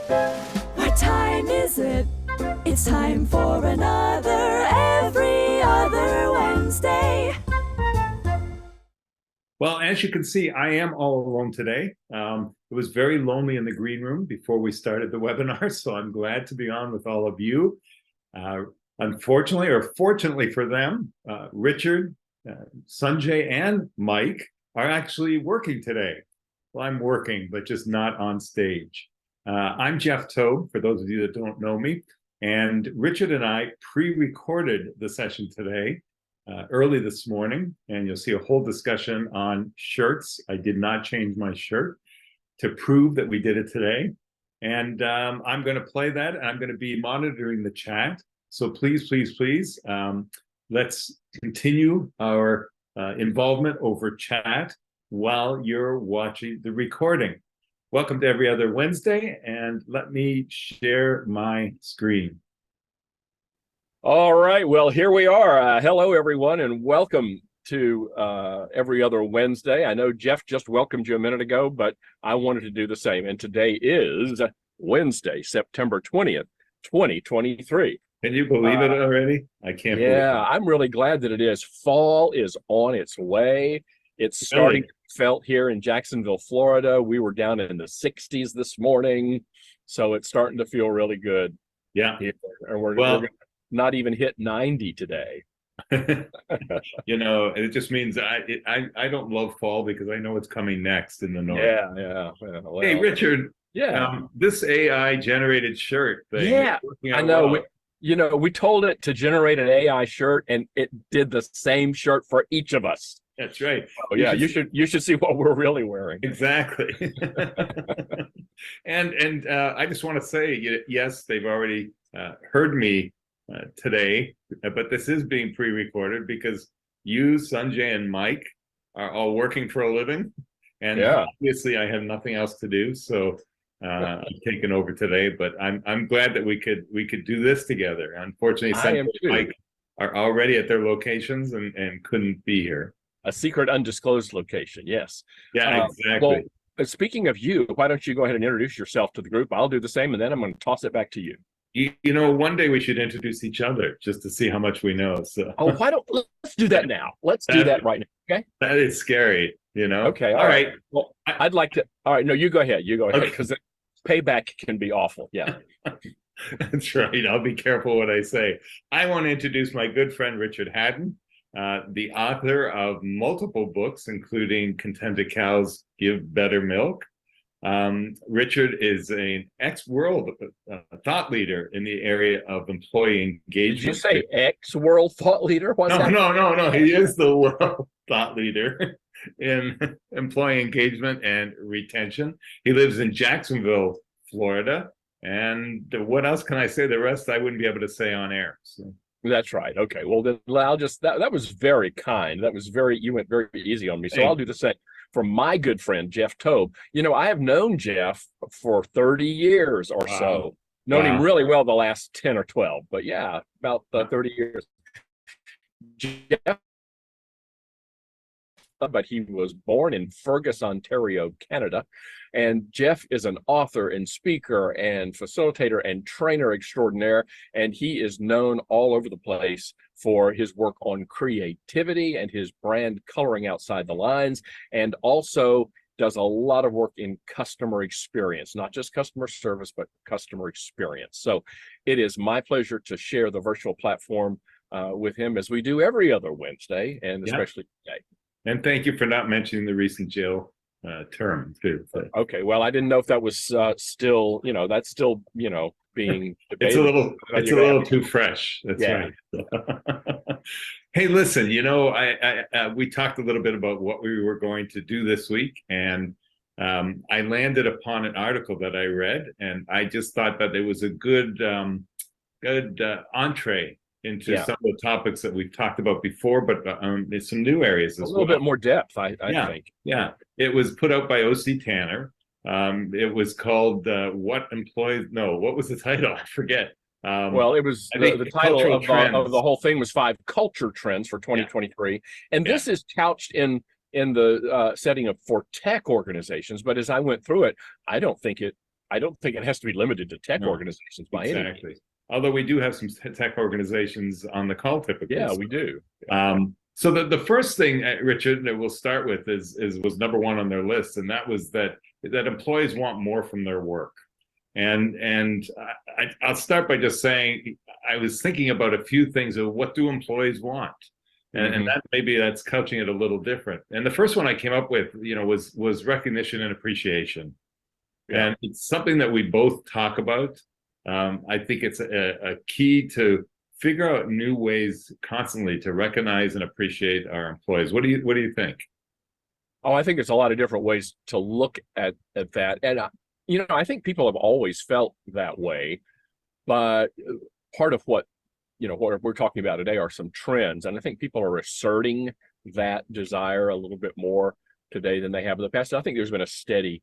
What time is it? It's time for another Every Other Wednesday. Well, as you can see, I am all alone today. It was very lonely in the green room before we started the webinar, so I'm glad to be on with all of you. Unfortunately, or fortunately for them, Richard, Sanjay, and Mike are actually working today. Well, I'm working, but just not on stage. I'm Jeff Tobe, for those of you that don't know me, and Richard and I pre-recorded the session today early this morning, and you'll see a whole discussion on shirts. I did not change my shirt to prove that we did it today. And I'm going to play that, and I'm going to be monitoring the chat. So please, let's continue our involvement over chat while you're watching the recording. Welcome to Every Other Wednesday, and let me share my screen. All right, well, here we are. Hello, everyone, and welcome to Every Other Wednesday. I know Jeff just welcomed you a minute ago, but I wanted to do the same. And today is Wednesday, September 20th, 2023. Can you believe it already? I can't believe it. Yeah, I'm really glad that it is. Fall is on its way. It's starting to be felt here in Jacksonville, Florida. We were down in the 60s this morning, so it's starting to feel really good. Yeah. And we're gonna not even hit 90 today. You know, it just means I don't love fall because I know it's coming next in the north. Yeah. Well, hey, Richard. Yeah. This AI generated shirt thing. Yeah, I know. Well. We told it to generate an AI shirt, and it did the same shirt for each of us. That's right. Oh, yeah, you should see what we're really wearing. Exactly. and I just want to say, yes, they've already heard me today, but this is being pre-recorded because you, Sanjay, and Mike are all working for a living, and obviously I have nothing else to do, so I'm taking over today. But I'm glad that we could do this together. Unfortunately, Sanjay and Mike are already at their locations and couldn't be here. A secret, undisclosed location. Yes. Yeah, exactly. Well, speaking of you, why don't you go ahead and introduce yourself to the group? I'll do the same, and then I'm going to toss it back to you. You know, one day we should introduce each other just to see how much we know. So, let's do that now. Let's do that right now. Okay. That is scary, you know. Okay. All right. Well, I'd like to. All right. No, you go ahead. You go ahead, because payback can be awful. Yeah. That's right. I'll be careful what I say. I want to introduce my good friend Richard Haddon, the author of multiple books, including Contented Cows Give Better Milk. Richard is an ex-world thought leader in the area of employee engagement. Did you say ex-world thought leader? No. He is the world thought leader in employee engagement and retention. He lives in Jacksonville, Florida. And what else can I say? The rest I wouldn't be able to say on air. So. That's right. Okay. Well, then I'll just, that was very kind. You went very easy on me. So I'll do the same. For my good friend, Jeff Tobe. You know, I have known Jeff for 30 years or so. Known him really well the last 10 or 12, but yeah, about 30 years. Jeff, but he was born in Fergus, Ontario, Canada. And Jeff is an author and speaker and facilitator and trainer extraordinaire. And he is known all over the place for his work on creativity and his brand Coloring Outside the Lines, and also does a lot of work in customer experience, not just customer service, but customer experience. So it is my pleasure to share the virtual platform with him, as we do every other Wednesday, and especially today. And thank you for not mentioning the recent jail term too. Okay, well, I didn't know if that was still, that's still, being debated. It's a little too fresh. That's right. Hey, listen, we talked a little bit about what we were going to do this week, and I landed upon an article that I read, and I just thought that it was a good entree into some of the topics that we've talked about before, but there's some new areas as well. A little bit more depth, I think. Yeah, it was put out by O.C. Tanner. It was called what was the title? I forget. Well, it was the title of the whole thing was 5 culture trends for 2023. And this is couched in the setting for tech organizations. But as I went through it, I don't think it I don't think it has to be limited to tech No, organizations by any means. exactly. Although we do have some tech organizations on the call typically. Yeah, so. we do. So the first thing, Richard, that we'll start with is was number one on their list, and that was that employees want more from their work. And I'll start by just saying I was thinking about a few things of what do employees want, and that maybe that's couching it a little different. And the first one I came up with, was recognition and appreciation, and it's something that we both talk about. I think it's a key to figure out new ways constantly to recognize and appreciate our employees. What do you think? Oh, I think there's a lot of different ways to look at that. And, I think people have always felt that way. But part of what we're talking about today are some trends. And I think people are asserting that desire a little bit more today than they have in the past. I think there's been a steady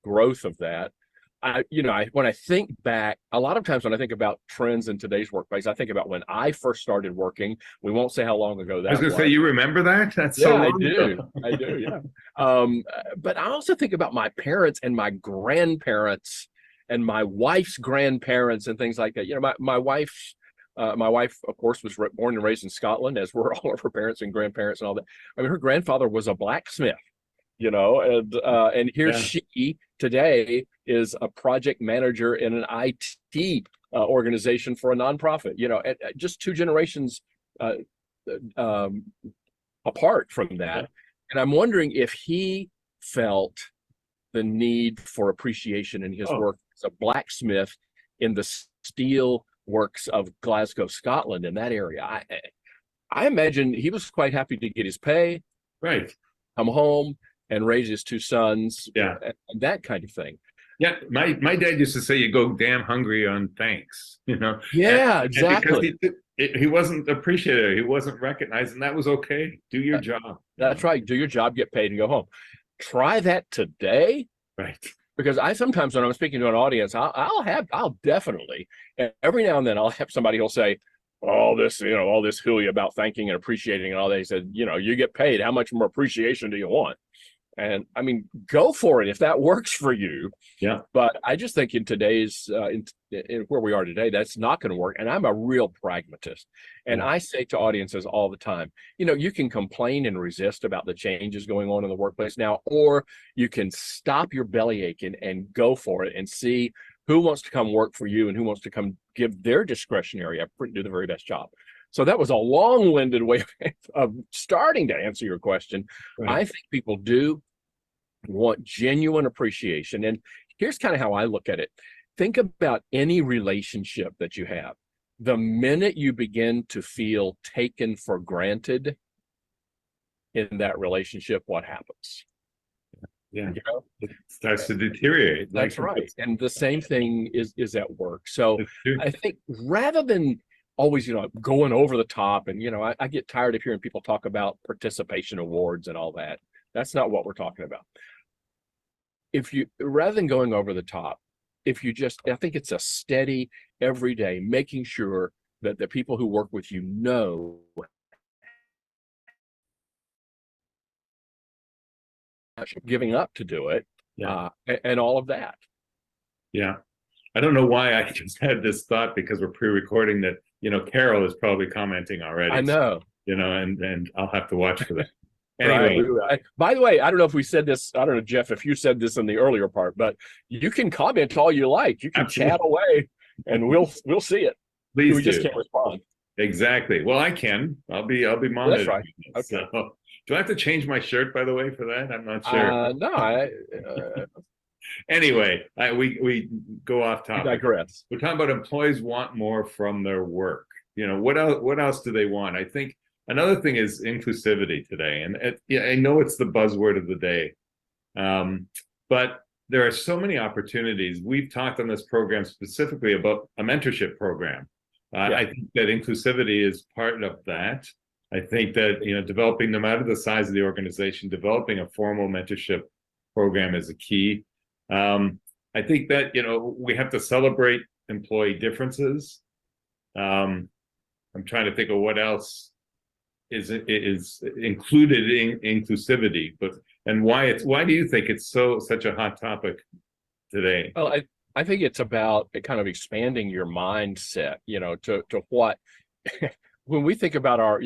growth of that. When I think back, a lot of times when I think about trends in today's workplace, I think about when I first started working. We won't say how long ago that was. I was going to say, you remember that? That's so long ago. I do, yeah. But I also think about my parents and my grandparents and my wife's grandparents and things like that. My wife, of course, was born and raised in Scotland, as were all of her parents and grandparents and all that. I mean, her grandfather was a blacksmith. And here she today is a project manager in an IT organization for a nonprofit. Just two generations apart from that. And I'm wondering if he felt the need for appreciation in his work as a blacksmith in the steel works of Glasgow, Scotland, in that area. I imagine he was quite happy to get his pay, right, come home and raise his two sons, and that kind of thing. Yeah, my dad used to say, "You go damn hungry on thanks." Yeah, exactly. And because he wasn't appreciated, he wasn't recognized, and that was okay. Do your job. That's right. Do your job, get paid, and go home. Try that today, right? Because I sometimes, when I'm speaking to an audience, I'll definitely, every now and then, I'll have somebody who'll say, all this hooey about thanking and appreciating and all that. He said, you get paid. How much more appreciation do you want? And I mean, go for it if that works for you. Yeah. But I just think in today's, in where we are today, that's not going to work. And I'm a real pragmatist. And I say to audiences all the time, you can complain and resist about the changes going on in the workplace now, or you can stop your belly aching and go for it and see who wants to come work for you and who wants to come give their discretionary effort and do the very best job. So that was a long-winded way of starting to answer your question. Right. I think people do want genuine appreciation. And here's kind of how I look at it. Think about any relationship that you have. The minute you begin to feel taken for granted in that relationship, what happens? Yeah, it starts to deteriorate. That's right. And the same thing is at work. So I think rather than always, going over the top, and, I get tired of hearing people talk about participation awards and all that. That's not what we're talking about. Rather than going over the top, I think it's a steady, every day, making sure that the people who work with you know giving up to do it, and all of that. Yeah. I don't know why I just had this thought, because we're pre-recording that, Carol is probably commenting already. I know. So, and I'll have to watch for that. Anyway. Right. By the way, I don't know if we said this. I don't know, Jeff, if you said this in the earlier part, but you can comment all you like. You can chat away, and we'll see it. Please we just can't respond. Exactly. Well, I can. I'll be monitoring. That's right. Okay. So, do I have to change my shirt, by the way, for that? I'm not sure. No. Anyway, we go off topic. We digress. We're talking about employees want more from their work. What else do they want? I think another thing is inclusivity today, and I know it's the buzzword of the day, but there are so many opportunities. We've talked on this program specifically about a mentorship program. I think that inclusivity is part of that. I think that developing, no matter the size of the organization, developing a formal mentorship program is a key. I think that we have to celebrate employee differences. I'm trying to think of what else is included in inclusivity, and why do you think it's such a hot topic today? Well, I think it's about kind of expanding your mindset, to what when we think about our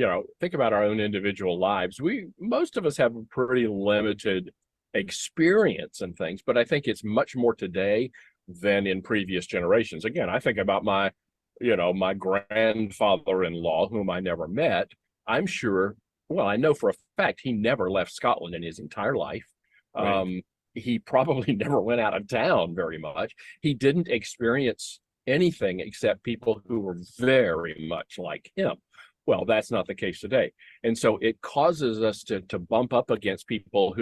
own individual lives, most of us have a pretty limited experience and things, but I think it's much more today than in previous generations. Again, I think about my grandfather-in-law, whom I never met. I'm sure, well, I know for a fact he never left Scotland in his entire life. Right. He probably never went out of town very much. He didn't experience anything except people who were very much like him. Well, that's not the case today. And so it causes us to bump up against people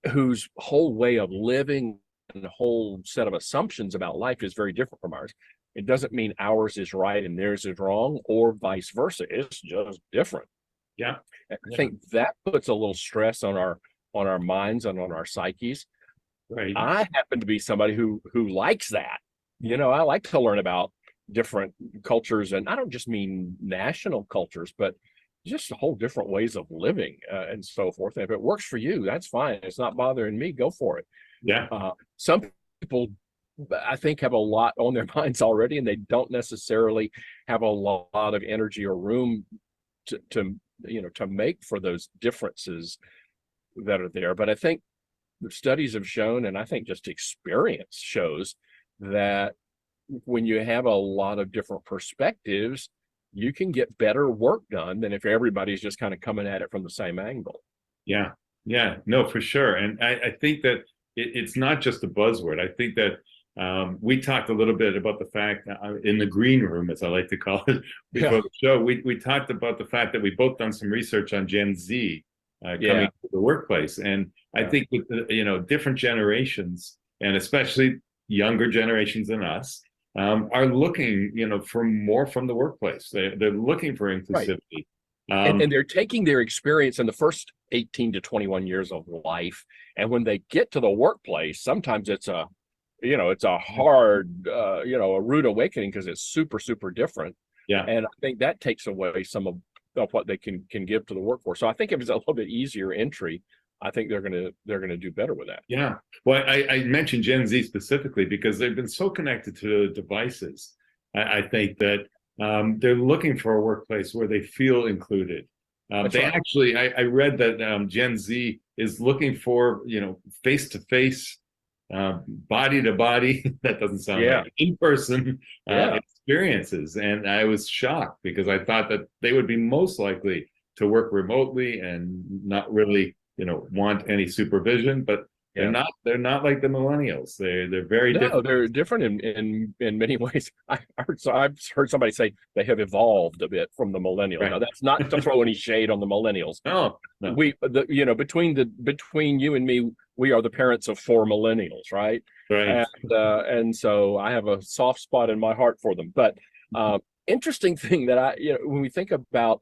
whose whole way of living and the whole set of assumptions about life is very different from ours. It doesn't mean ours is right and theirs is wrong, or vice versa. It's just different. Yeah. And I think that puts a little stress on our minds and on our psyches. Right. I happen to be somebody who likes that. I like to learn about different cultures, and I don't just mean national cultures, but just whole different ways of living, and so forth. If it works for you, that's fine. It's not bothering me. Go for it. Yeah. Some people, I think, have a lot on their minds already, and they don't necessarily have a lot of energy or room to make for those differences that are there. But I think the studies have shown, and I think just experience shows, that when you have a lot of different perspectives, you can get better work done than if everybody's just kind of coming at it from the same angle. Yeah. Yeah. No, for sure. And I think that it's not just a buzzword. I think that we talked a little bit about the fact in the green room, as I like to call it, before the show, we talked about the fact that we both done some research on Gen Z coming to the workplace. And I think with different generations, and especially younger generations than us, are looking, for more from the workplace. They're looking for inclusivity. Right. And they're taking their experience in the first 18 to 21 years of life, and when they get to the workplace, sometimes it's a hard, a rude awakening, because it's super, super different. Yeah. And I think that takes away some of what they can give to the workforce. So I think if it's a little bit easier entry, I think they're gonna do better with that. Yeah. Well, I mentioned Gen Z specifically because they've been so connected to devices. I think that they're looking for a workplace where they feel included. Actually, I read that Gen Z is looking for, face-to-face, body to body. That doesn't sound right. In-person experiences. And I was shocked because I thought that they would be most likely to work remotely and not really, want any supervision, but they're not like the millennials. They're very different. No, they're different in many ways. I've heard somebody say they have evolved a bit from the millennials. Right. Now, that's not to throw any shade on the millennials. No. Between you and me, we are the parents of 4 millennials, right? Right. And so I have a soft spot in my heart for them. But interesting thing that when we think about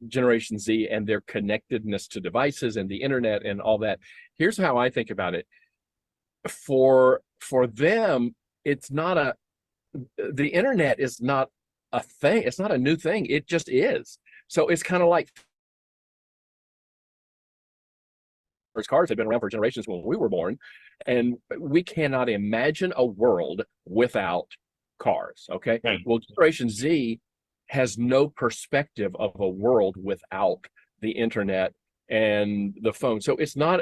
Generation Z and their connectedness to devices and the internet and all that, here's how I think about it. For them, the internet is not a thing. It's not a new thing. It just is. So it's kind of like cars have been around for generations when we were born, and we cannot imagine a world without cars. Okay. Right. Well, Generation Z has no perspective of a world without the internet and the phone. So it's not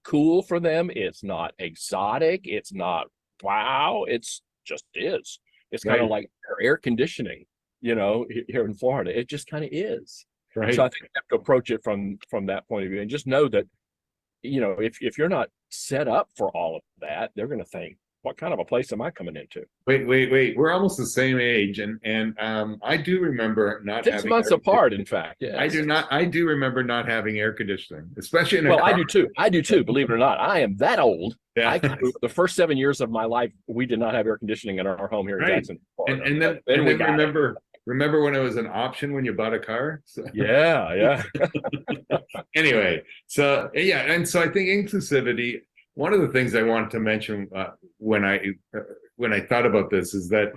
cool for them. It's not exotic. It's not wow. It's just is. It's kind of like air conditioning, here in Florida. It just kind of is. Right. So I think you have to approach it from that point of view, and just know that, if you're not set up for all of that, they're going to think, what kind of a place am I coming into? Wait. We're almost the same age. And I do remember not 6 months apart, in fact. Yes. I do remember not having air conditioning, especially in a car. I do too, believe it or not. I am that old. Yeah. The first 7 years of my life, we did not have air conditioning in our home here in Jackson, Florida. And then remember when it was an option when you bought a car? So. Yeah. Anyway, so and so I think inclusivity, one of the things I wanted to mention when I thought about this is that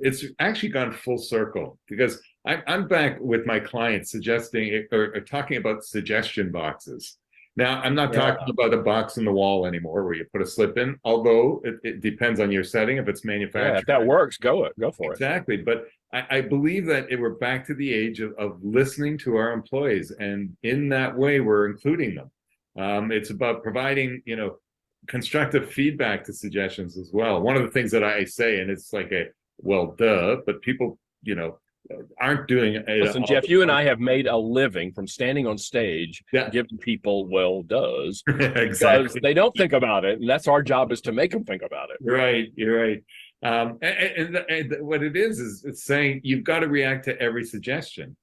it's actually gone full circle, because I'm back with my clients suggesting or talking about suggestion boxes. Now, I'm not Yeah. talking about a box in the wall anymore where you put a slip in, although it depends on your setting. If it's Yeah, manufactured, if that works, go for it. exactly. But I believe that we're back to the age of listening to our employees, and in that way, we're including them. It's about providing, constructive feedback to suggestions as well. One of the things that I say, and it's like well, duh, but people, aren't doing it. Listen, Jeff, you and I have made a living from standing on stage, Yeah. giving people does Exactly. because they don't think about it, and that's our job, is to make them think about it. Right, you're right. And what it is it's saying you've got to react to every suggestion,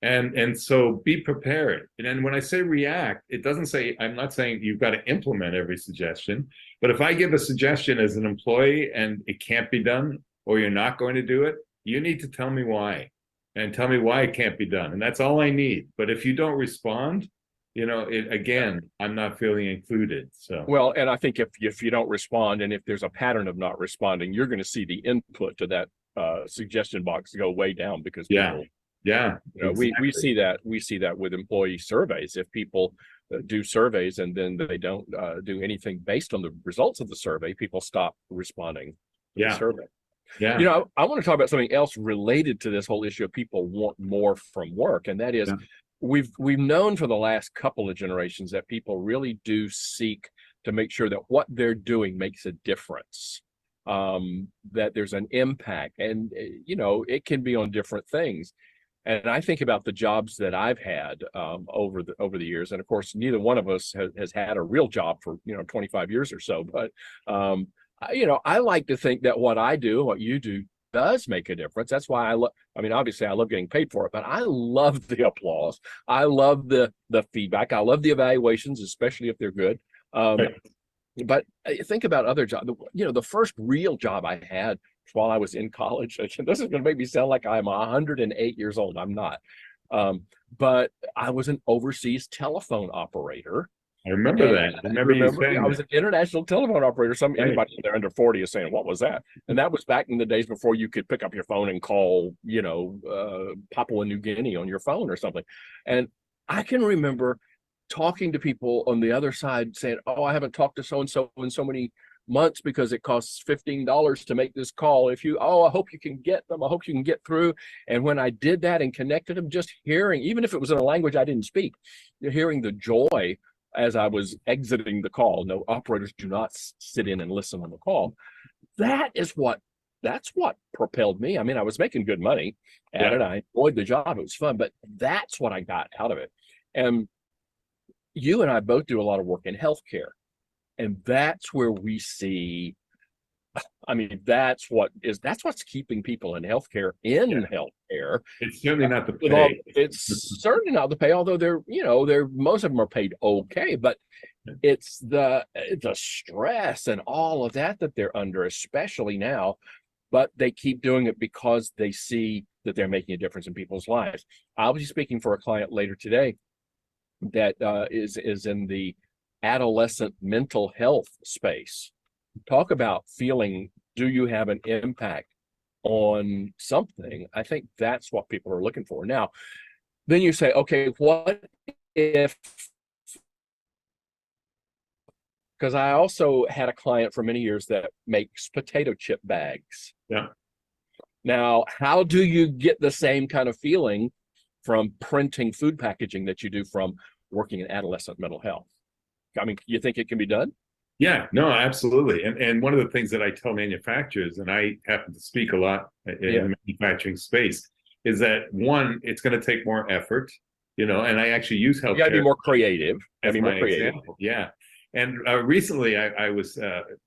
and so be prepared. And then when I say react, it doesn't say, I'm not saying you've got to implement every suggestion, but if I give a suggestion as an employee and it can't be done, or you're not going to do it, you need to tell me why, and tell me why it can't be done, and that's all I need. But if you don't respond, again, I'm not feeling included. So Well, and I think if you don't respond, and if there's a pattern of not responding, you're going to see the input to that suggestion box go way down, because people, yeah, we exactly. see that with employee surveys. If people do surveys and then they don't do anything based on the results of the survey, people stop responding to the survey. Yeah. I want to talk about something else related to this whole issue of people want more from work, and that is, we've known for the last couple of generations that people really do seek to make sure that what they're doing makes a difference, that there's an impact, and it can be on different things. And I think about the jobs that I've had over the years, and of course, neither one of us has had a real job for 25 years or so. But I like to think that what I do, what you do, does make a difference. That's why obviously I love getting paid for it, but I love the applause. I love the feedback. I love the evaluations, especially if they're good. But think about other jobs. The first real job I had while I was in college, this is going to make me sound like I'm 108 years old. I'm not. But I was an overseas telephone operator. I remember that. I remember you saying I was an international telephone operator. Anybody there under 40 is saying, what was that? And that was back in the days before you could pick up your phone and call, Papua New Guinea on your phone or something. And I can remember talking to people on the other side saying, oh, I haven't talked to so-and-so in so many months because it costs $15 to make this call. I hope you can get them. I hope you can get through. And when I did that and connected them, just hearing, even if it was in a language I didn't speak, hearing the joy as I was exiting the call. No, operators do not sit in and listen on the call. That's what propelled me. I mean, I was making good money at it. I enjoyed the job. It was fun, but that's what I got out of it. And you and I both do a lot of work in healthcare. And that's where we see, that's what's keeping people in healthcare healthcare. It's certainly not the pay. It's certainly not the pay, although most of them are paid okay, but it's the stress and all of that they're under, especially now. But they keep doing it because they see that they're making a difference in people's lives. I'll be speaking for a client later today that is in the adolescent mental health space. Talk about feeling, do you have an impact on something? I think that's what people are looking for. Now, then you say, okay, what if, because I also had a client for many years that makes potato chip bags. Yeah. Now, how do you get the same kind of feeling from printing food packaging that you do from working in adolescent mental health? You think it can be done? Yeah, no, absolutely. And one of the things that I tell manufacturers, and I happen to speak a lot in the manufacturing space, is that one, it's going to take more effort, and I actually use healthcare. You got to be more creative. Example. Yeah. And recently I was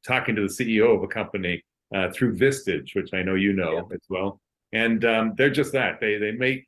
talking to the CEO of a company through Vistage, which I know as well. And they're just that. They make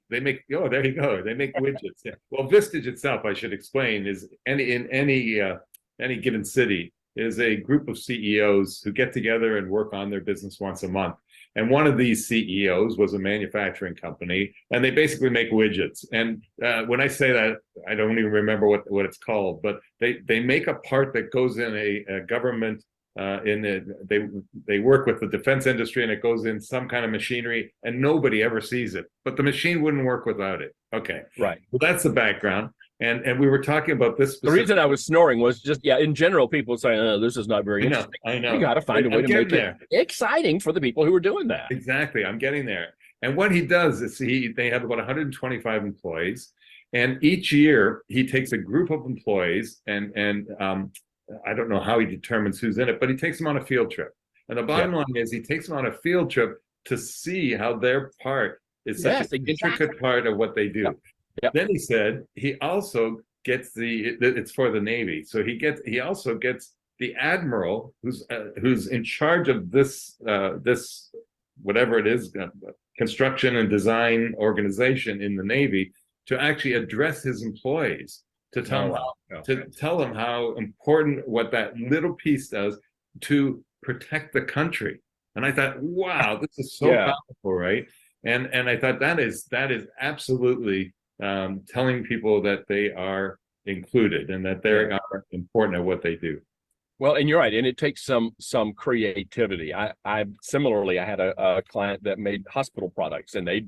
oh, there you go. They make widgets. Yeah. Well, Vistage itself, I should explain, is in any given city is a group of CEOs who get together and work on their business once a month. And one of these CEOs was a manufacturing company, and they basically make widgets. And when I say that, I don't even remember what it's called, but they make a part that goes in a government. They work with the defense industry, and it goes in some kind of machinery, and nobody ever sees it. But the machine wouldn't work without it. Okay, right. Well, that's the background. And we were talking about this. The reason I was snoring was just, yeah, in general, people saying, oh, this is not very interesting. I know. You got to find a way I'm to getting make there. it exciting for the people who are doing that. Exactly. I'm getting there. And what he does is they have about 125 employees, and each year he takes a group of employees, and I don't know how he determines who's in it, but he takes them on a field trip. And the bottom line is he takes them on a field trip to see how their part is such an intricate part of what they do. Yep. Yep. Then he said he also gets it's for the Navy. So he also gets the admiral who's in charge of this whatever it is, construction and design organization in the Navy, to actually address his employees, to tell them how important what that little piece does to protect the country. And I thought, wow, this is so powerful, right? And I thought that is absolutely telling people that they are included and that they are important at what they do. Well, and you're right, and it takes some creativity. I similarly, I had a client that made hospital products, and they,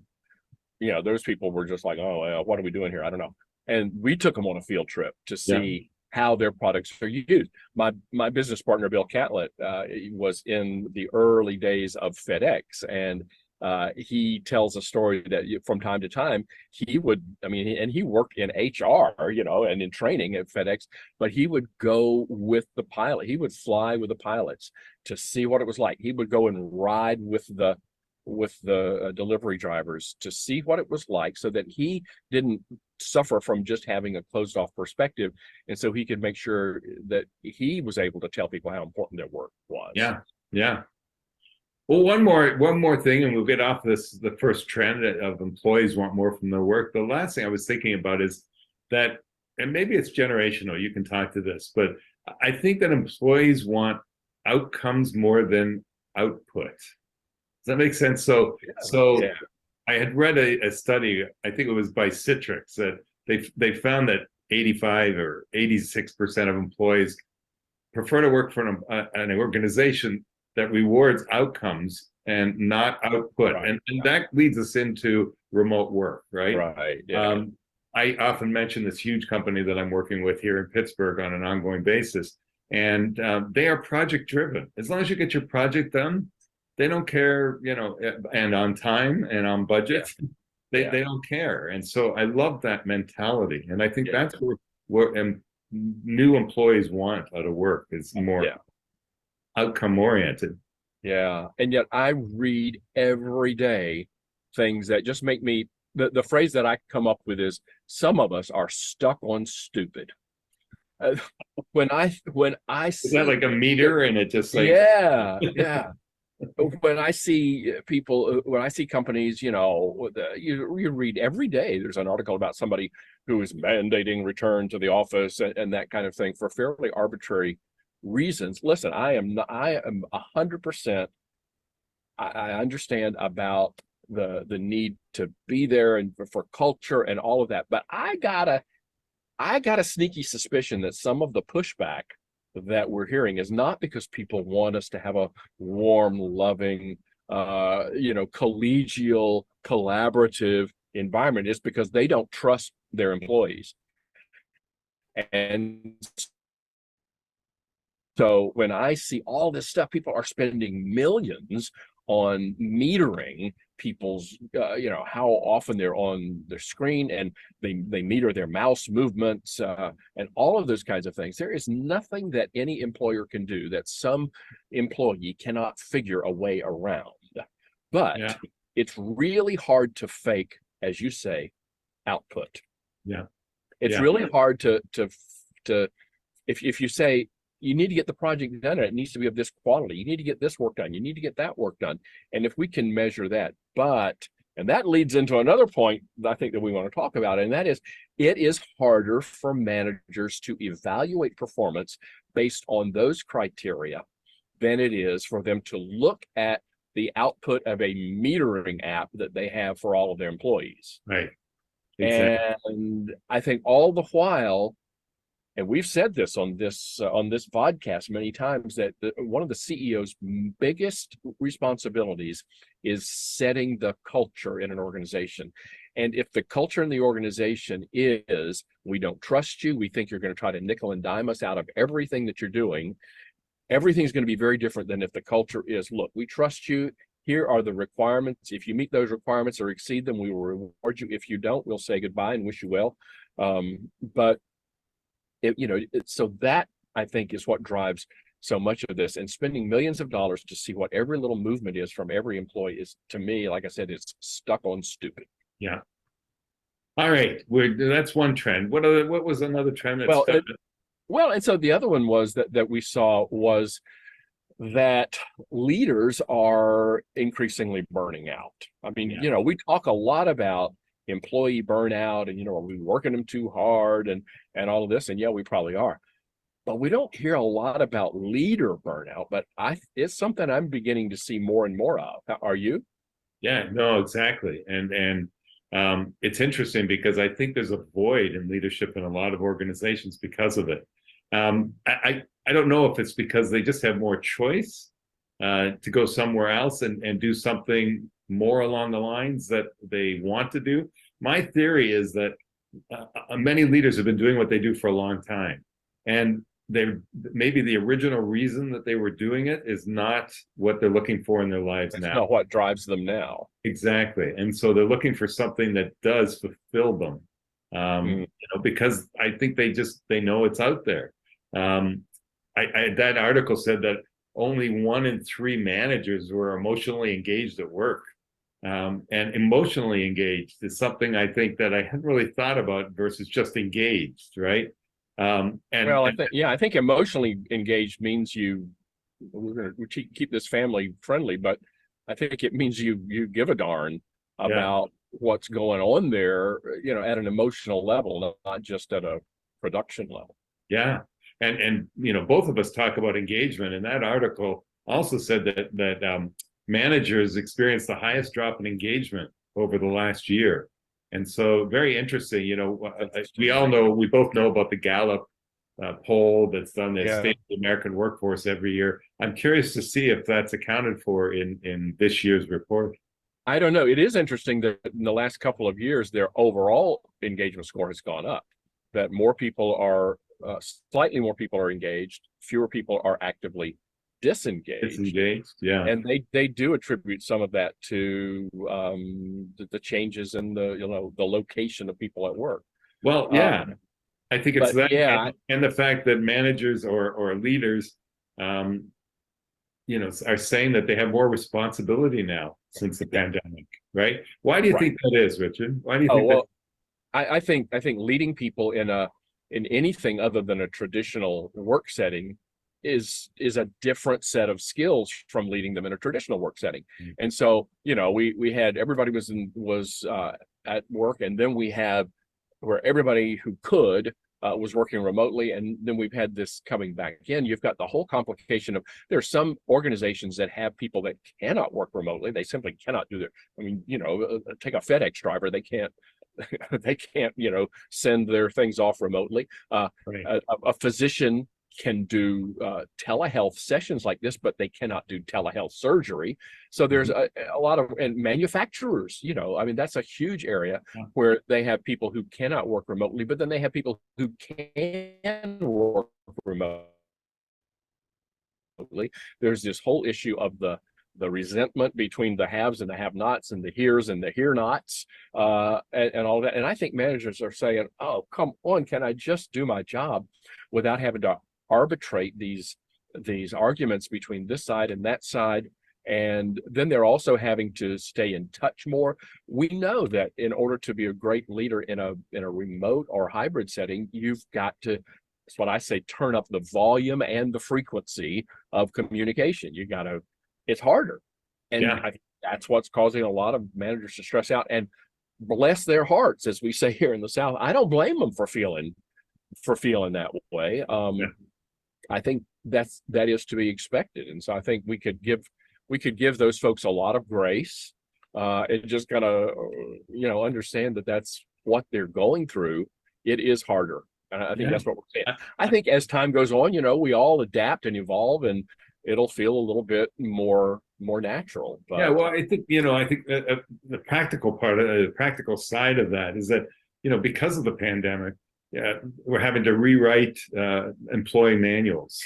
those people were just like, oh, what are we doing here? I don't know. And we took them on a field trip to see how their products are used. My business partner, Bill Catlett, was in the early days of FedEx, and he tells a story that from time to time he would, and he worked in HR, and in training at FedEx, but he would go with the pilot. He would fly with the pilots to see what it was like. He would go and ride with the delivery drivers to see what it was like, so that he didn't suffer from just having a closed off perspective, and so he could make sure that he was able to tell people how important their work was. Yeah. Well, one more thing, and we'll get off the first trend of employees want more from their work. The last thing I was thinking about is that, and maybe it's generational, you can talk to this, but I think that employees want outcomes more than output. Does that make sense? So I had read a study, I think it was by Citrix, that they found that 85 or 86% of employees prefer to work for an organization that rewards outcomes and not output. Right. And that leads us into remote work, right? Right. Yeah. I often mention this huge company that I'm working with here in Pittsburgh on an ongoing basis. And they are project driven. As long as you get your project done, they don't care, and on time and on budget, they don't care. And so I love that mentality. And I think that's what new employees want out of work, is more outcome oriented. Yeah. And yet I read every day things that just make me, the phrase that I come up with is, some of us are stuck on stupid. When I see, is that like a meter, and it just like when I see people, when I see companies, you read every day, there's an article about somebody who is mandating return to the office and that kind of thing for fairly arbitrary reasons. Listen, I am 100%. I understand about the need to be there and for culture and all of that, but I got a sneaky suspicion that some of the pushback that we're hearing is not because people want us to have a warm, loving, collegial, collaborative environment. It's because they don't trust their employees. And so when I see all this stuff, people are spending millions on metering people's, how often they're on their screen, and they meter their mouse movements and all of those kinds of things. There is nothing that any employer can do that some employee cannot figure a way around. But it's really hard to fake, as you say, output. Yeah. It's really hard to if you say, you need to get the project done, and it needs to be of this quality. You need to get this work done. You need to get that work done. And if we can measure that, and that leads into another point I think that we want to talk about, and that is, it is harder for managers to evaluate performance based on those criteria than it is for them to look at the output of a metering app that they have for all of their employees. Right. Exactly. And I think all the while, and we've said this on this podcast many times, that one of the CEO's biggest responsibilities is setting the culture in an organization. And if the culture in the organization is, we don't trust you, we think you're going to try to nickel and dime us out of everything that you're doing, everything's going to be very different than if the culture is, look, we trust you. Here are the requirements. If you meet those requirements or exceed them, we will reward you. If you don't, we'll say goodbye and wish you well. But so that, I think, is what drives so much of this. And spending millions of dollars to see what every little movement is from every employee is, to me, like I said, it's stuck on stupid. Yeah. All right. That's one trend. What was another trend? And so the other one was that we saw was that leaders are increasingly burning out. I mean, we talk a lot about employee burnout and, are we working them too hard and all of this? And yeah, we probably are. But we don't hear a lot about leader burnout, but it's something I'm beginning to see more and more of. Are you? Yeah, no, exactly. And it's interesting because I think there's a void in leadership in a lot of organizations because of it. I don't know if it's because they just have more choice to go somewhere else and do something more along the lines that they want to do. My theory is that many leaders have been doing what they do for a long time, and maybe the original reason that they were doing it is not what they're looking for in their lives now. Not what drives them now. Exactly. And so they're looking for something that does fulfill them, because I think they know it's out there. That article said that only 1 in 3 managers were emotionally engaged at work. And emotionally engaged is something I think that I hadn't really thought about versus just engaged, right? I think emotionally engaged means we're going to keep this family friendly, but I think it means you give a darn about what's going on there, at an emotional level, not just at a production level. Yeah. And both of us talk about engagement, and that article also said that managers experienced the highest drop in engagement over the last year. And so very interesting, we both know about the Gallup poll that's done the State of the American Workforce every year. I'm curious to see if that's accounted for in this year's report. I don't know. It is interesting that in the last couple of years, their overall engagement score has gone up, that more people are, slightly more people are engaged, fewer people are actively disengaged. Yeah. And they do attribute some of that to the changes in the location of people at work. Well, yeah, I think it's that, and the fact that managers or leaders, are saying that they have more responsibility now since the pandemic, right? Why do you think that is, Richard? Why do you think that? I think leading people in anything other than a traditional work setting is a different set of skills from leading them in a traditional work setting. Mm-hmm. And so, we had, everybody was at work, and then we have where everybody who could was working remotely. And then we've had this coming back in. You've got the whole complication of, there's some organizations that have people that cannot work remotely. They simply cannot do take a FedEx driver. They can't, send their things off remotely. Right. A physician can do telehealth sessions like this, but they cannot do telehealth surgery. So there's a lot of, and manufacturers, that's a huge area where they have people who cannot work remotely, but then they have people who can work remotely. There's this whole issue of the resentment between the haves and the have-nots, and the heres and the here-nots, and all that. And I think managers are saying, oh, come on, can I just do my job without having to arbitrate these arguments between this side and that side? And then they're also having to stay in touch more. We know that in order to be a great leader in a remote or hybrid setting, you've got to, that's what I say, turn up the volume and the frequency of communication. It's harder. And I think that's what's causing a lot of managers to stress out. And bless their hearts, as we say here in the South, I don't blame them for feeling that way. I think that is to be expected. And so I think we could give those folks a lot of grace, and just kind of, understand that that's what they're going through. It is harder. And I think Yeah. that's what we're saying. I think as time goes on, we all adapt and evolve, and it'll feel a little bit more natural. But Yeah, well, I think the practical part of the practical side of that is that because of the pandemic, yeah, we're having to rewrite employee manuals,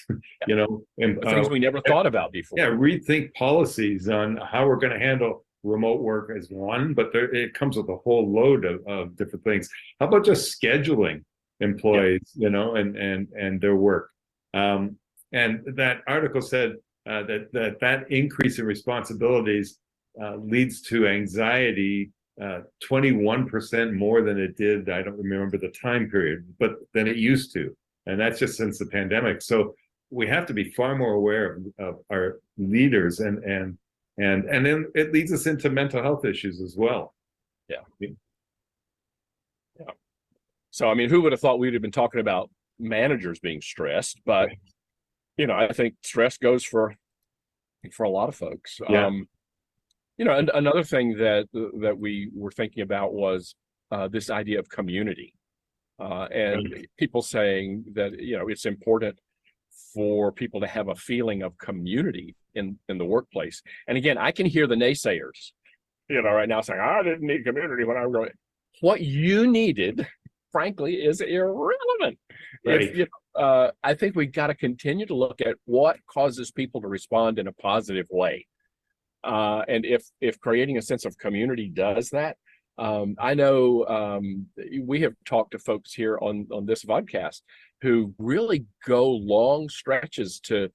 and things we never thought about before. yeah, rethink policies on how we're going to handle remote work as one, but it comes with a whole load of different things. How about just scheduling employees, and their work? And that article said that increase in responsibilities leads to anxiety 21% more than it did. I don't remember the time period, but than it used to, and that's just since the pandemic. So we have to be far more aware of our leaders, and then it leads us into mental health issues as well. Yeah. So, I mean, who would have thought we'd have been talking about managers being stressed? But, I think stress goes for a lot of folks. Yeah. And another thing that we were thinking about was this idea of community, and people saying that, it's important for people to have a feeling of community in the workplace. And again, I can hear the naysayers, right now saying, I didn't need community when I was going. What you needed, frankly, is irrelevant. Right. I think we got to continue to look at what causes people to respond in a positive way. And if creating a sense of community does that, I know we have talked to folks here on this podcast who really go long stretches to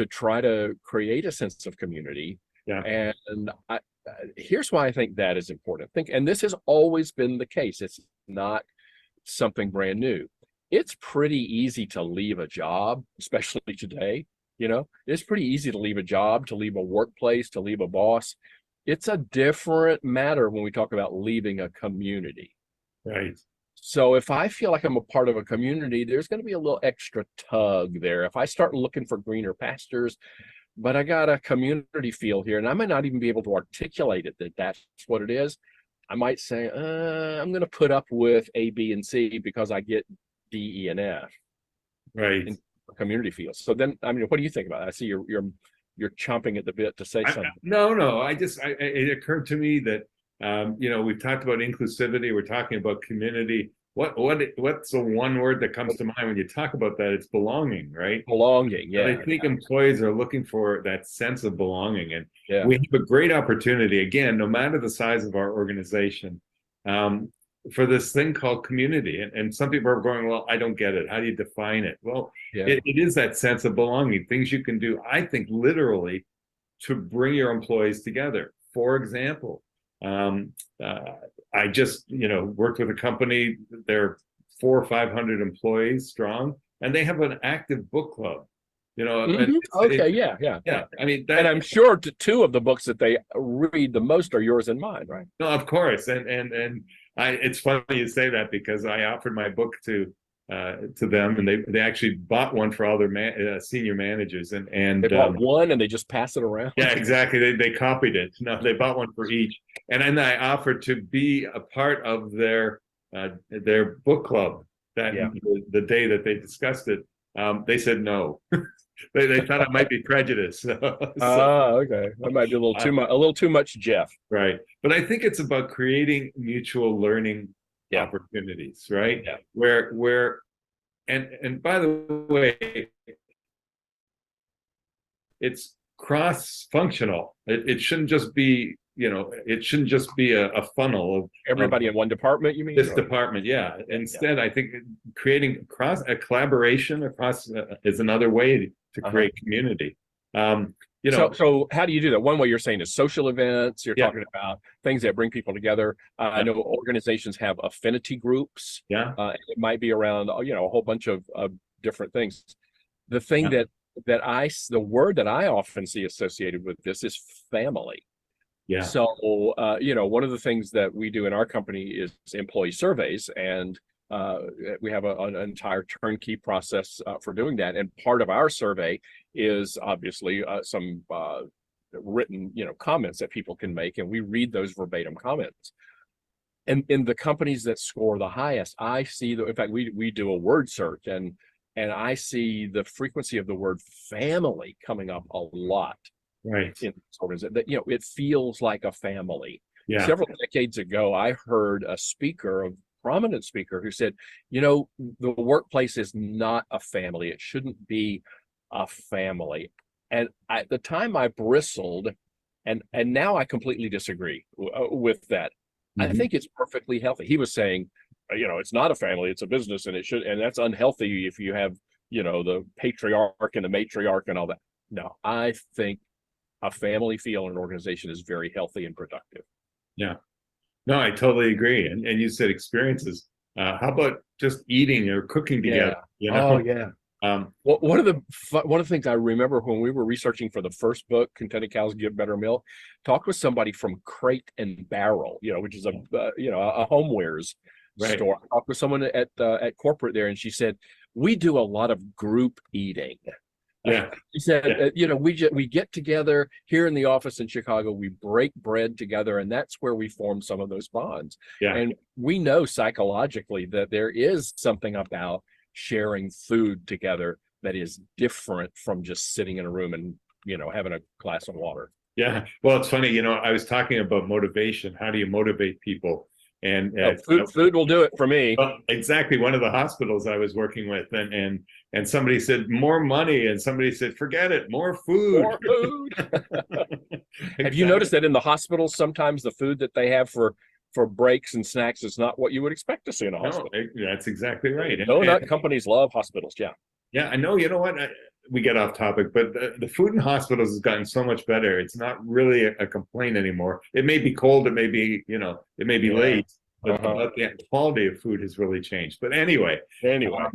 try to create a sense of community. Yeah. And here's why I think that is important. And this has always been the case. It's not something brand new. It's pretty easy to leave a job, especially today. It's pretty easy to leave a job, to leave a workplace, to leave a boss. It's a different matter when we talk about leaving a community. Right. So if I feel like I'm a part of a community, there's going to be a little extra tug there. If I start looking for greener pastures, but I got a community feel here, and I might not even be able to articulate it that that's what it is. I might say, I'm going to put up with A, B, and C because I get D, E, and F. Right. Community feels. So then, I mean, what do you think about it? I see you're chomping at the bit to say something. No. It occurred to me that we've talked about inclusivity. We're talking about community. What's the one word that comes to mind when you talk about that? It's belonging, right? Belonging. Yeah. I think employees are looking for that sense of belonging, and we have a great opportunity. Again, no matter the size of our organization, for this thing called community. And some people are going, well, I don't get it. How do you define it? Well, it is that sense of belonging, things you can do, I think, literally to bring your employees together. For example, I just, worked with a company, they're 400 or 500 employees strong, and they have an active book club. Yeah. I mean, and I'm sure two of the books that they read the most are yours and mine, right? No, of course. And it's funny you say that because I offered my book to them, and they actually bought one for all their senior managers, and they bought one and they just pass it around. Yeah, exactly. They copied it. No, they bought one for each, and then I offered to be a part of their book club that the day that they discussed it. They said no. They thought I might be prejudiced. Okay. That might be a little too much, Jeff. Right. But I think it's about creating mutual learning opportunities, right? Yeah. Where and by the way, it's cross-functional. It shouldn't just be, it shouldn't just be a funnel of everybody in one department, you mean? This department, yeah. Instead, I think creating a collaboration across is another way to create community. So how do you do that? One way you're saying is social events. You're talking about things that bring people together. I know organizations have affinity groups. Yeah. It might be around, a whole bunch of different things. The thing the word that I often see associated with this is family. Yeah. So, one of the things that we do in our company is employee surveys, and we have an entire turnkey process for doing that. And part of our survey is obviously some written, comments that people can make, and we read those verbatim comments. in the companies that score the highest, I see in fact, we do a word search, and I see the frequency of the word family coming up a lot Right. in this organization. That, it feels like a family. Yeah. Several decades ago, I heard a prominent speaker who said, the workplace is not a family. It shouldn't be a family. And at the time I bristled, and now I completely disagree with that. I think it's perfectly healthy. He was saying, it's not a family, it's a business, and that's unhealthy if you have, the patriarch and the matriarch and all that. No, I think a family feel in an organization is very healthy and productive. Yeah. No, I totally agree. And you said experiences. How about just eating or cooking together? Oh, yeah. Well, one of the things I remember when we were researching for the first book, Contented Cows Give Better Milk, talked with somebody from Crate and Barrel, which is a homewares store. I talked with someone at corporate there, and she said, we do a lot of group eating. Yeah. She said, we get together here in the office in Chicago, we break bread together, and that's where we form some of those bonds. Yeah. And we know psychologically that there is something about sharing food together that is different from just sitting in a room and, having a glass of water. Yeah. Well, it's funny, I was talking about motivation. How do you motivate people? And food will do it for me. Exactly. One of the hospitals I was working with, and somebody said more money, and somebody said forget it, more food. More food. Exactly. Have you noticed that in the hospitals sometimes the food that they have for breaks and snacks is not what you would expect to see in a hospital? No, that's exactly right. Donut companies love hospitals. Yeah. Yeah, I know. You know what? We get off topic, but the food in hospitals has gotten so much better. It's not really a complaint anymore. It may be cold, it may be, it may be late, but the quality of food has really changed. But anyway, the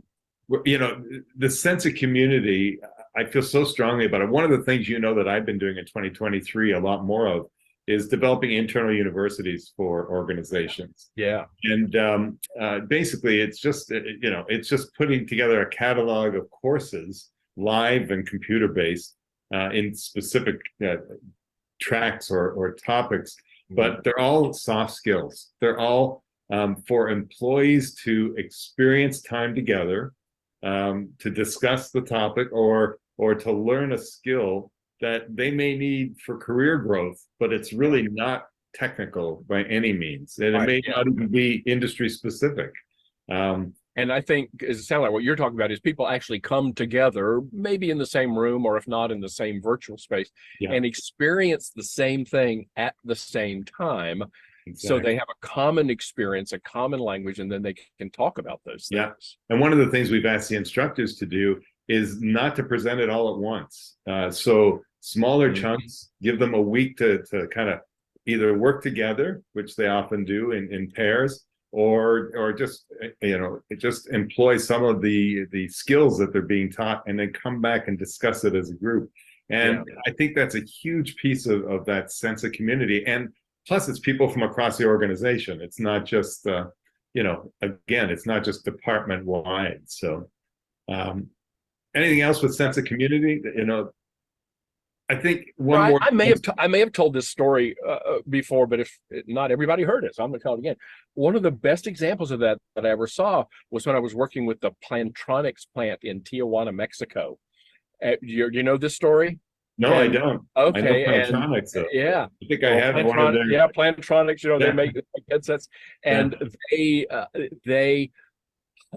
sense of community, I feel so strongly about it. One of the things that I've been doing in 2023 a lot more of is developing internal universities for organizations. Yeah. And basically, it's just putting together a catalog of courses, live and computer-based, in specific tracks or topics, but they're all soft skills. They're all for employees to experience time together, to discuss the topic or to learn a skill that they may need for career growth, but it's really not technical by any means. And it may not even be industry specific. And I think it sounds like what you're talking about is people actually come together, maybe in the same room, or if not in the same virtual space, and experience the same thing at the same time. Exactly. So they have a common experience, a common language, and then they can talk about those things. Yeah. And one of the things we've asked the instructors to do is not to present it all at once. So smaller chunks, give them a week to kind of either work together, which they often do in pairs, or just just employ some of the skills that they're being taught, and then come back and discuss it as a group. And I think that's a huge piece of that sense of community. And plus, it's people from across the organization. It's not just again, it's not just department wide. So anything else with sense of community? I think I may have told this story before, but if not everybody heard it, so I'm going to tell it again. One of the best examples of that I ever saw was when I was working with the Plantronics plant in Tijuana, Mexico. You know this story? No, I don't. Okay, I know Plantronics. Yeah, I think I have one of their. Yeah, Plantronics. They make headsets, and they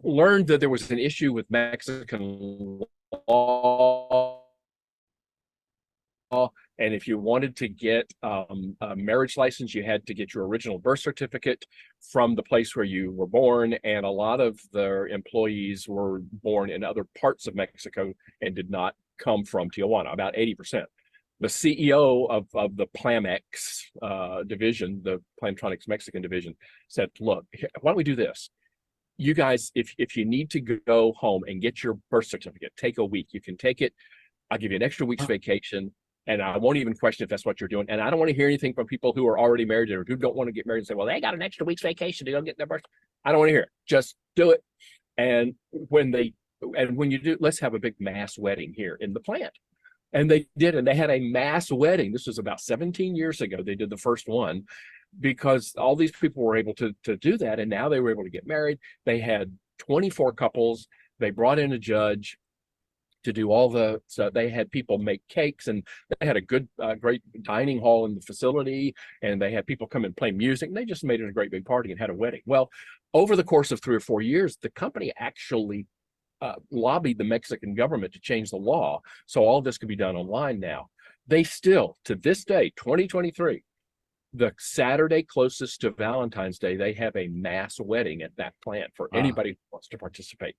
learned that there was an issue with Mexican law. And if you wanted to get a marriage license, you had to get your original birth certificate from the place where you were born. And a lot of their employees were born in other parts of Mexico and did not come from Tijuana, about 80%. The CEO of the Plamex division, the Plantronics Mexican division, said, look, why don't we do this? You guys, if you need to go home and get your birth certificate, take a week. You can take it. I'll give you an extra week's vacation. And I won't even question if that's what you're doing. And I don't want to hear anything from people who are already married or who don't want to get married and say, well, they got an extra week's vacation to go get their birth. I don't want to hear it. Just do it. And when you do, let's have a big mass wedding here in the plant. And they did, and they had a mass wedding. This was about 17 years ago. They did the first one because all these people were able to do that. And now they were able to get married. They had 24 couples. They brought in a judge to do so they had people make cakes, and they had a good, great dining hall in the facility, and they had people come and play music, and they just made it a great big party and had a wedding. Well, over the course of 3 or 4 years, the company actually lobbied the Mexican government to change the law so all this could be done online now. They still, to this day, 2023, the Saturday closest to Valentine's Day, they have a mass wedding at that plant for anybody who wants to participate.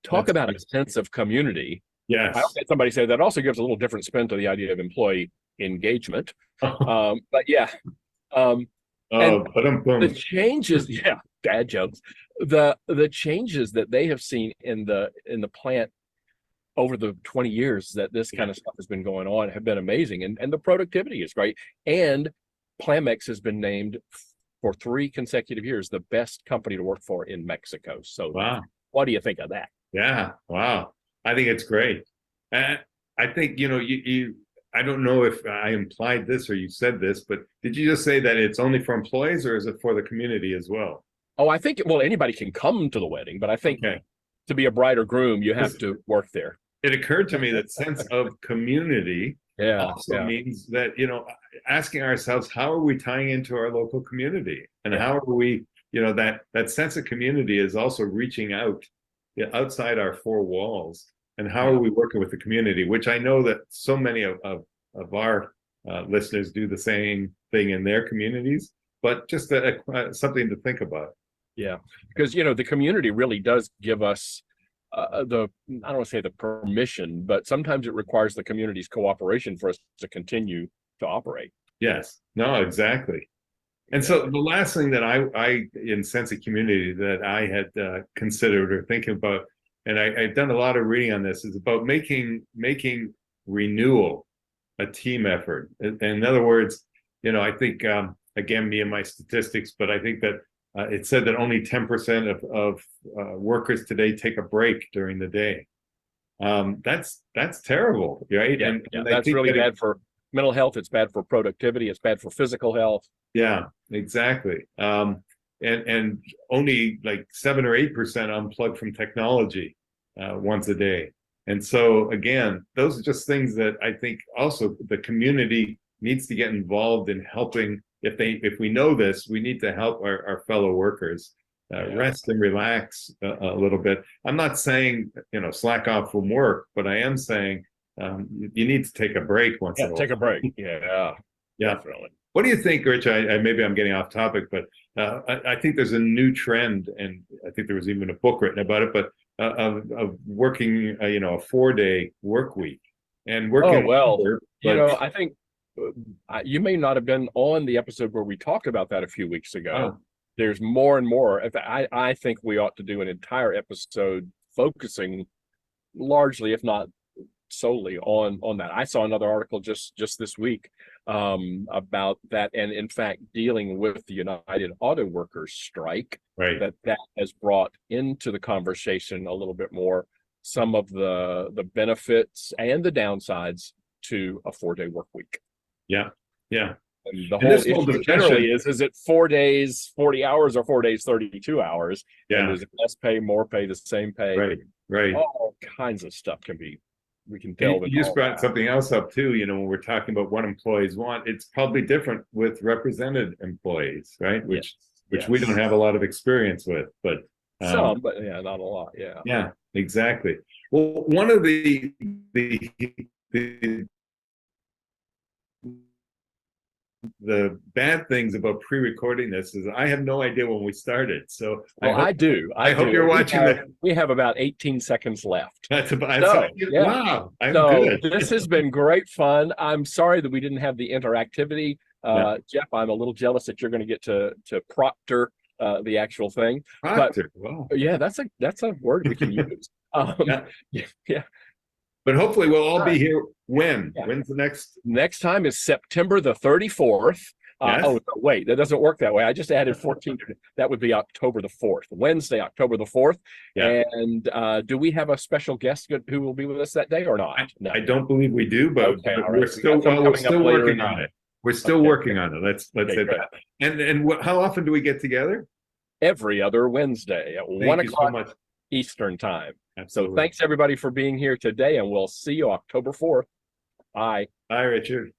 Talk That's about great. a sense of community. Yes. I had somebody say that also gives a little different spin to the idea of employee engagement. But yeah. The changes, dad jokes. The changes that they have seen in the plant over the 20 years that this kind of stuff has been going on have been amazing, and the productivity is great. And Plamex has been named for 3 consecutive years the best company to work for in Mexico. So Wow. What do you think of that? Yeah. Wow. I think it's great. And I think, you I don't know if I implied this or you said this, but did you just say that it's only for employees, or is it for the community as well? Oh, I think, well, anybody can come to the wedding, but I think to be a bride or groom, you have to work there. It occurred to me that sense of community also means that, asking ourselves, how are we tying into our local community? And how are we, that sense of community is also reaching out outside our 4 walls. And how are we working with the community, which I know that so many of our listeners do the same thing in their communities, but just something to think about. Yeah, because, the community really does give us I don't want to say the permission, but sometimes it requires the community's cooperation for us to continue to operate. Yes, no, exactly. And so the last thing that I in sense of community that I had considered or thinking about, and I've done a lot of reading on this, is about making renewal a team effort. In other words, I think, again, me and my statistics, but I think that it said that only 10% of workers today take a break during the day. That's terrible, right? Yeah, and that's really bad for mental health. It's bad for productivity. It's bad for physical health. Yeah, exactly. And only like 7 or 8% unplug from technology once a day. And so again, those are just things that I think also the community needs to get involved in helping. If we know this, we need to help our fellow workers rest and relax a little bit. I'm not saying, slack off from work, but I am saying you need to take a break once in a while. Take a break. Yeah, definitely. What do you think, Rich? Maybe I'm getting off topic, but I think there's a new trend, and I think there was even a book written about it, but of working, a 4-day work week and working. Oh, well, harder, I think you may not have been on the episode where we talked about that a few weeks ago. There's more and more. I think we ought to do an entire episode focusing largely, if not solely, on that. I saw another article just this week about that, and in fact dealing with the United Auto Workers strike. Right. That has brought into the conversation a little bit more some of the benefits and the downsides to a 4-day work week. Yeah. And the whole issue generally is it 4 days, 40 hours, or 4 days, 32 hours? Yeah. And is it less pay, more pay, the same pay? Right. All kinds of stuff we can delve into. You just brought something else up too, when we're talking about what employees want, it's probably different with represented employees, right? Which we don't have a lot of experience with, but some, but not a lot. Yeah, exactly. Well, one of the bad things about pre-recording this is I have no idea when we started. So I do. I hope you're watching that. We have about 18 seconds left. That's about wow. I'm good. This has been great fun. I'm sorry that we didn't have the interactivity. Jeff, I'm a little jealous that you're going to get to proctor the actual thing. Proctor. Wow. Yeah, that's a word we can use. Yeah. But hopefully we'll all be here when? Yeah. When's the next? Next time is September the 34th. Yes? Oh, no, wait, that doesn't work that way. I just added 14. That would be October the 4th, Wednesday, October the 4th. Yeah. And do we have a special guest who will be with us that day or not? No. I don't believe we do, but Okay, all we're right. still We got some we're coming up still later working in on the- it. We're still Okay. working on it. Let's Okay, say great. that. And how often do we get together? Every other Wednesday at 1 Thank you so o'clock much. Eastern time. So Absolutely. thanks everybody for being here today, and we'll see you October 4th. Bye. Bye, Richard.